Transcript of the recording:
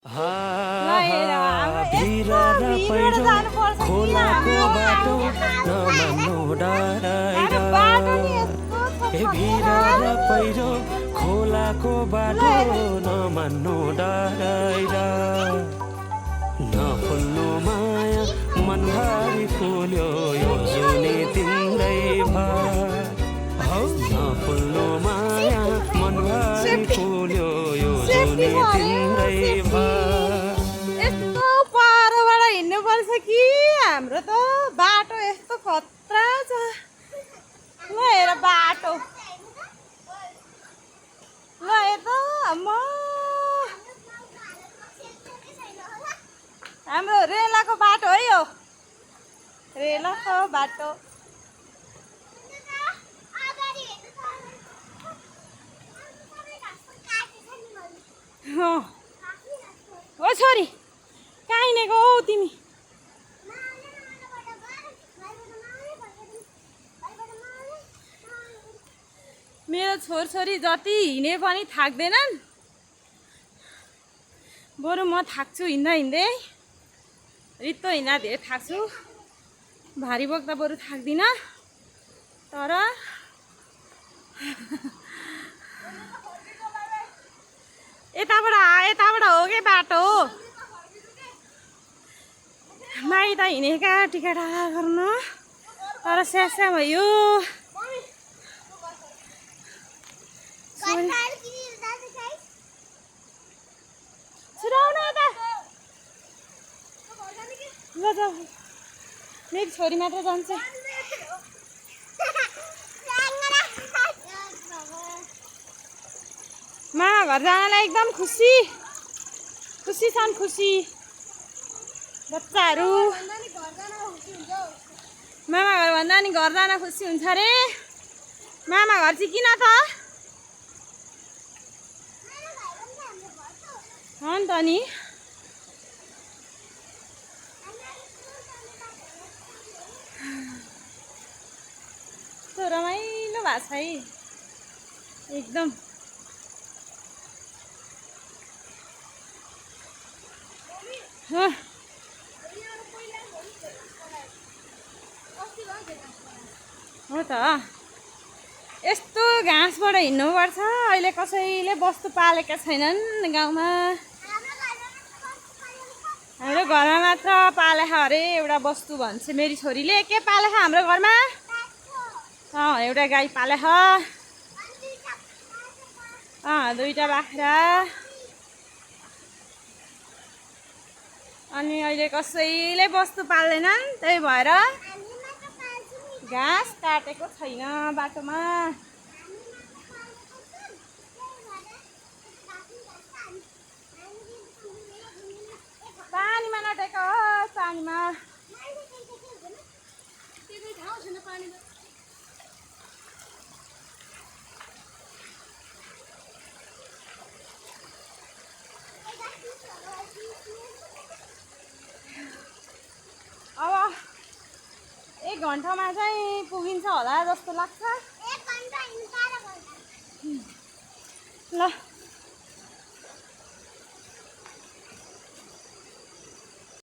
भिरा र पहिरो खोलाको बाटो नमान्नु डराइरा भिरा र पहिरो खोलाको बाटो नमान्नु डराइरा नफुल्नु माया मनभरि फुल्यो यो जुनी तिम्रै भार नफुल्नु माया मनभरि फुल्यो यो जुनी तिम्रै भार। यस्तो पारोबाट हिँड्नु पर्छ कि हाम्रो त बाटो यस्तो खतरा छ। ल हेर बाटो ल यता हाम्रो रेलाको बाटो है यो रेलाको बाटो। हो छोरी कहाँ हिँडेको हौ तिमी? मेरो छोरछोरी जति हिँडे पनि थाक्दैनन्। बरु म थाक्छु हिँड्दा हिँड्दै। रित्तो हिँड्दा धेरै थाक्छु, भारी बोक्दा बरु थाक्दिनँ। तर यताबाट हो के बाटो माइ त हिँडेका टिकट गर्न तर स्यास्या भयो। ल जाऊ मेरी छोरी मात्र जान्छ। मामा घर जानलाई एकदम खुसी छन् खुसी बच्चाहरू। मामा घर भन्दा नि घर जान खुसी हुन्छ रे। मामा घर चाहिँ किन त? हो नि त नि। कस्तो रमाइलो भएको छ है एकदम। हो त यस्तो घाँसबाट हिँड्नुपर्छ। अहिले कसैले वस्तु पालेका छैनन् गाउँमा। हाम्रो घरमा मात्र पालेख अरे एउटा वस्तु भन्छ मेरी छोरीले। के पालेख हाम्रो घरमा? एउटा गाई पालेख, दुईटा बाख्रा। अनि अहिले कसैले वस्तु पाल्दैनन्, त्यही भएर घाँस काटेको छैन बाटोमा। पानीमा नटेक पानीमा। अब 1 घन्टामा चाहिँ पुगिन्छ होला जस्तो लाग्छ। 1 घन्टा हिँड्नु 12 घन्टा। ल